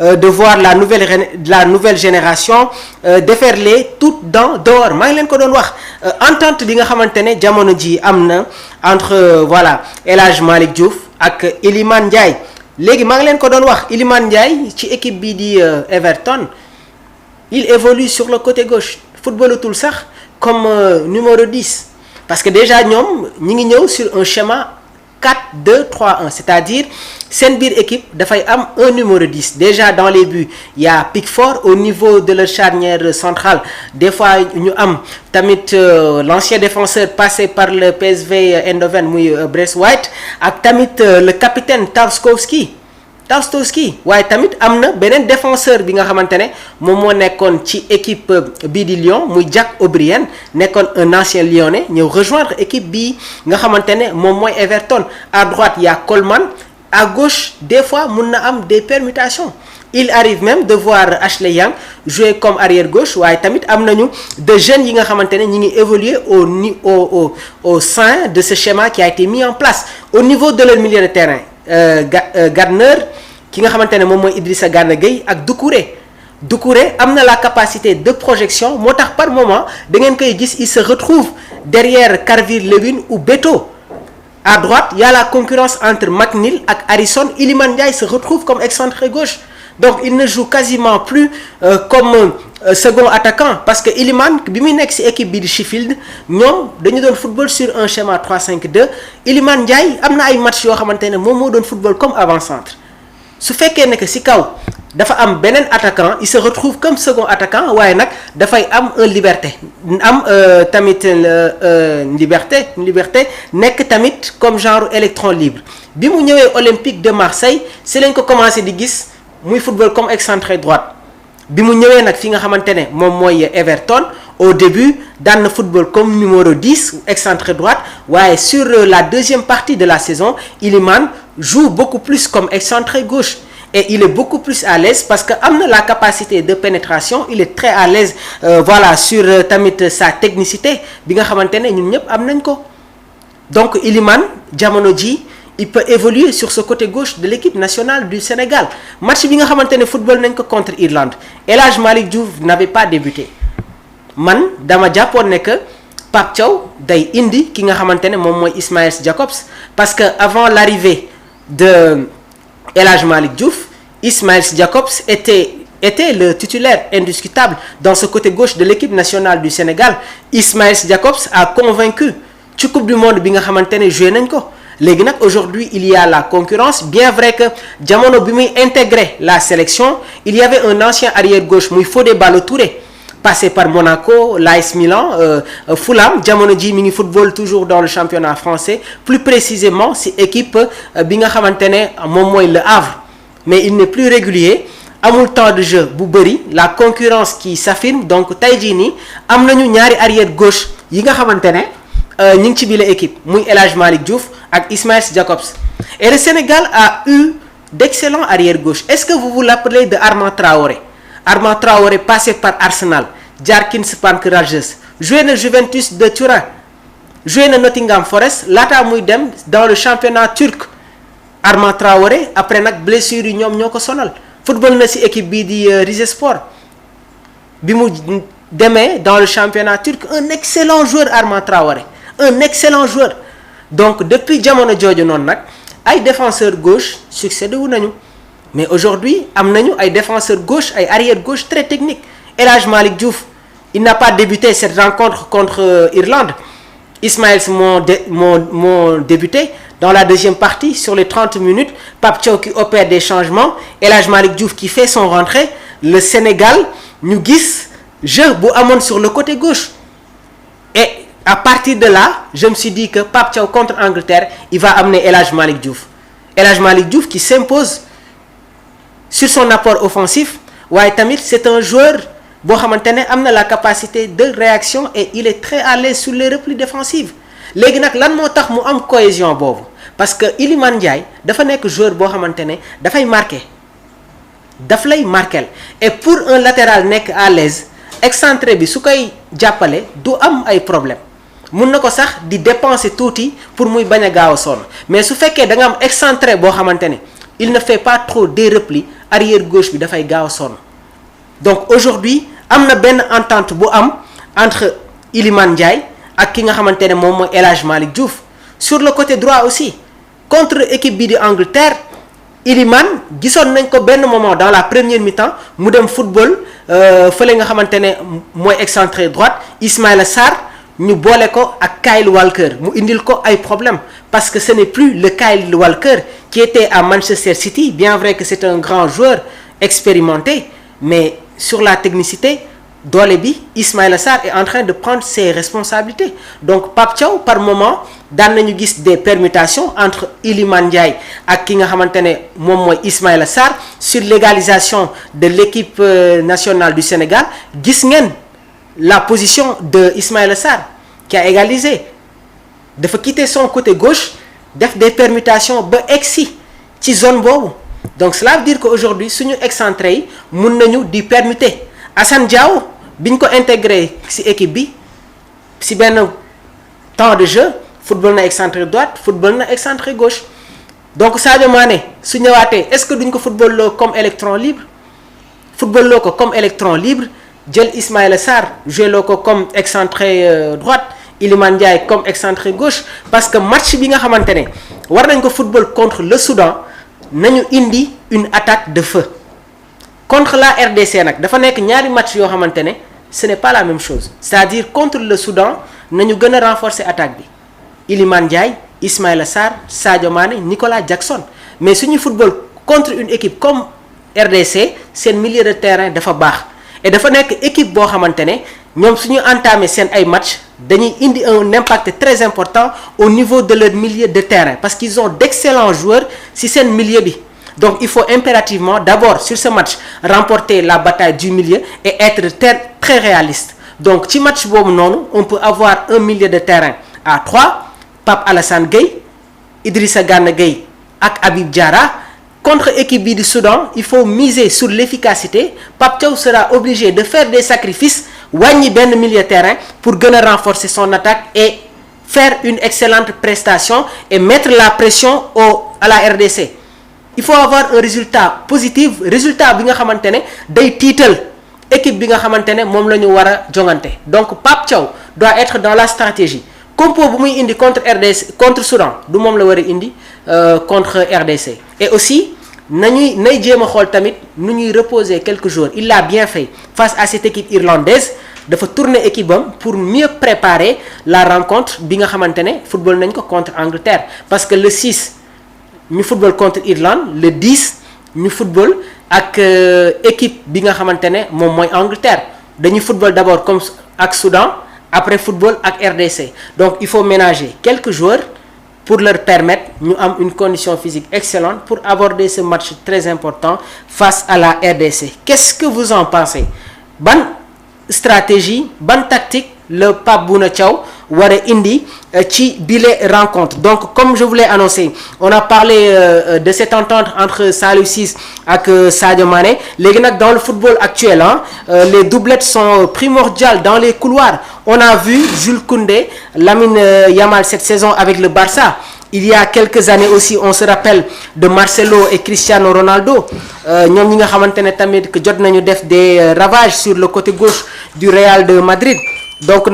de voir la nouvelle génération déferler toute dehors maa ngi leen ko doon wax entente bi nga xamante ne jamono ji am na entre voilà El Hadj Malick Diouf ak Iliman Ndiaye léegi maa ngi leen ko doon wax Iliman Ndiaye ci équipe bi di Everton il évolue sur le côté gauche footballatul sax comme numéro 10 parce que déjà ñoom ñi ngi ñëw sur un schéma 4-2-3-1 c'est-à-dire seen biir équipe dafay am un numéro 10 déjà dans les buts il y a Pickford au niveau de leur charnière centrale des fois ñu am tamit l'ancien défenseur passé par le PSV Eindhoven muy Braithwaite ak tamit le capitaine Tarkowski waaye tamit am na beneen défenseur bi nga xamante ne moom moo nekkoon ci équipe bii di Lyon muy Jack O'Brien nekkoon un ancien lyonnais ñëw rejoindre équipe bii nga xamante ne moom mooy Everton à droite il y a Coleman à gauche des fois mun na am des permutations il arrive même de voir Ashley Young jouer comme arrière gauche waaye tamit am nañu de jeunes yi nga xamante ne ñi ngi évoluer au sein de ce schéma qui a été mis en place au niveau de leur milieu de terrain Gardner ki nga xamante ne moom mooy Idrissa Gana Gueye ak Doucouré am na la capacité de projection moo tax par moment da ngeen koy gis il se retrouve derrière Calvert-Lewin ou Beto à droite il y a la concurrence entre McNeil ak Harrison Iliman Ndiaye se retrouve comme excentré gauche donc il ne joue quasiment plus comme second attaquant parce que Iliman bi muy nekk ci équipe bi di Sheffield ñoom dañu doon football sur un schéma 3-5-2 Iliman Ndiaye am na ay match yoo xamante ne moom moo doon football comme avant-centre su fekkee ne que ci kaw dafa am beneen attaquant il se retrouve comme second attaquant waaye nag dafay am liberté am tamit liberté nekk tamit comme genre électron libre bi mu ñëwee Olympique de Marseille ci lañ ko commencé di gis muy football comme excentré droite bi mu ñëwee nag fi nga xamante ne moom mooy Everton au début daan na football comme numéro 10 excentré droite waaye sur la deuxième partie de la saison Iliman joue beaucoup plus comme excentré gauche et il est beaucoup plus à l'aise parce que am na la capacité de pénétration il est très à l'aise voilà sur tamit sa technicité bi nga xamante ne ñun ñëpp am nañ ko donc Iliman jamono ji il peut évoluer sur ce côté gauche de l'équipe nationale du Sénégal match bi nga xamante ne football nañ ko contre Irlande El Hadj Malick Diouf n'avait pas débuté man dama jàppoon ne que Pape Thiaw day indi ki nga xamante ne moom mooy Ismaël Jacobs parce que avant l'arrivée de El Hadj Malick Diouf Ismaël Jacobs était le titulaire indiscutable dans ce côté gauche de l'équipe nationale du Sénégal Ismaël Jacobs a convaincu ci coupe du monde bi nga xamante ne joué nañ ko léegi nag aujourd'hui il y a la concurrence bien vrai que jamono bi muy intégrer la sélection il y avait un ancien arrière gauche muy Fodé Ballo-Touré passé par Monaco l'AS Milan Fulham jamono ji mi ngi football toujours dans le championnat français plus précisément ci équipe bi nga xamante ne moom mooy Le Havre mais il n'est plus régulier amul temps de jeu bu bëri la concurrence qui s'affirme donc tey jii nii am nañu ñaari arrière gauche yi nga xamante ne ñu ngi ci biir équipe muy El Hadj Malick Diouf ak Ismaël Jacobs et le Sénégal a eu d'excellents arrière gauche est-ce que vous vous rappelez de Armand Traoré passé par Arsenal Jarkins Pank Rangers joué na Juventus de Turin joué na Nottingham Forest laata muy dem dans le championnat turc Armand Traoré après nag blessure yi ñoom ñoo ko sonal football na ci équipe bii di Rizespor bi mu demee dans le championnat turc un excellent joueur Armand Traoré un excellent joueur donc depuis jamono jooju noonu nag ay défenseurs gauche succédé wu nañu mais aujourd'hui am nañu ay défenseurs gauche ay arrière gauche très technique El Hadj Malick Diouf il n'a pas débuté cette rencontre contre Irlande Ismaël moo débuté dans la deuxième partie sur les 30 minutes Pape Thiaw qui opère des changements El Hadj Malick Diouf qui fait son rentrée le Sénégal ñu gis jeu bu amoon sur le côté gauche et à partir de là je me suis dit que Pape Thiaw contre Angleterre il va amener El Hadj Malick Diouf qui s'impose sur son apport offensif waaye tamit c'est un joueur boo xamante ne am na la capacité de réaction et il est très à l'aise sur les replis défensifs léegi nag lan moo tax mu am cohésion boobu parce que Iliman Ndiaye dafa nekk joueur boo xamante ne dafay daf lay marquer et pour un latéral nekk à l'aise excentré bi su koy jàppale du am ay problème mun na ko sax di dépenser tuuti pour muy bañ a gaaw a sonn mais su fekkee da nga am excentré boo xamante ne il ne fait pas trop des replis arrière gauche bi dafay gaaw a sonn. Donc aujourd'hui am na benn entente bu am entre Iliman Ndiaye ak ki nga xamante ne moom mooy El Hadj Malick Diouf. Sur le côté droit aussi contre équipe bi di Angleterre Iliman gisoon nañ ko benn moment dans la première mi-temps mu dem football fële nga xamante ne mooy excentré droite Ismaïla Sarr ñu boole ko ak Kyle Walker mu indil ko ay problème parce que ce n'est plus le Kyle Walker qui était à Manchester City, bien vrai que c'est un grand joueur expérimenté, mais sur la technicité doole bi Ismaïla Sarr est en train de prendre ses responsabilités. Donc Pape Thiaw par moment daan nañu gis des permutations entre Iliman Ndiaye ak ki nga xamante ne moom mooy Ismaïla Sarr sur l'égalisation de l'équipe nationale du Sénégal. Gis ngeen la position de Ismaïla Sarr qui a égalisé, dafa quitter son côté gauche def des permutations ba egsi ci zone boobu. Donc cela veut dire qu'aujourd'hui suñu excentré yi mun nañu di permuter. Assane Diao biñ ko intégré ci équipe bi ci benn temps de jeu football na excentré droite football na excentré gauche. Donc Sadio Mané su ñëwaatee est-ce que duñ ko football loo comme électron libre football loo ko comme électron libre jël Ismaïla Sarr joué loo ko comme excentré droite Iliman Ndiaye comme excentré gauche, parce que match bi nga xamante ne war nañ ko football contre le Soudan nañu indi une attaque de feu. Contre la RDC nag dafa nekk ñaari match yoo xamante ne ce n'est pas la même chose, c'est-à-dire contre le Soudan nañu gën a renforcer attaque bi Iliman Ndiaye Ismaïla Sarr Sadio Mané Nicolas Jackson. Mais suñu football contre une équipe comme RDC seen milieu de terrain dafa baax et dafa nekk équipe boo xamante ne ñoom suñu entamé seen ay match dañuy indi un impact très important au niveau de leur milieu de terrain parce qu'ils ont d'excellents joueurs ci seen milieu bi. Donc il faut impérativement d'abord sur ce match remporter la bataille du milieu et être très réaliste. Donc ci match boobu noonu on peut avoir un milieu de terrain à 3, Pape Alassane Gueye, Idrissa Gana Gueye ak Habib Diarra. Contre équipe bi du Soudan, il faut miser sur l'efficacité. Pape Thiaw sera obligé de faire des sacrifices wàññi benn milieu de terrain pour gën a renforcer son attaque et faire une excellente prestation et mettre la pression à la RDC. Il faut avoir un résultat positif, résultat bi nga xamante ne day tiital équipe bi nga xamante ne moom la ñu war a jongante. Donc Pape Thiaw doit être dans la stratégie. Compo bu muy indi contre RDC contre Soudan du moom la war a indi contre RDC. Et aussi nay jéem a xool tamit nu ñuy reposer quelques jours. Il l'a bien fait face à cette équipe irlandaise dafa tourner équipe am pour mieux préparer la rencontre bi nga xamante ne football nañ ko contre Angleterre, parce que le 6 ñu football contre Irlande, le 10 ñu football ak équipe bi nga xamante ne moom mooy Angleterre. Dañuy football d'abord comme ak Soudan, après football ak RDC. Donc il faut ménager quelques joueurs pour leur permettre ñu am une condition physique excellente pour aborder ce match très important face à la RDC. Qu'est-ce que vous en pensez? Ban stratégie, ban tactique le Pape Bouna Thiaw war a indi ci bile rencontre. Donc comme je vous l'ai annoncé, on a parlé de cette entente entre Saliou Ciss ak Sadio Mané. Léegi nag dans le football actuel les doublettes sont primordiales dans les couloirs. On a vu Jules Koundé, Lamine Yamal cette saison avec le Barça. Il y a quelques années aussi on se rappelle de Marcelo et Cristiano Ronaldo, ñoom ñi nga xamante ne tamit que jot nañu def des ravages sur le côté gauche du Real de Madrid. Donc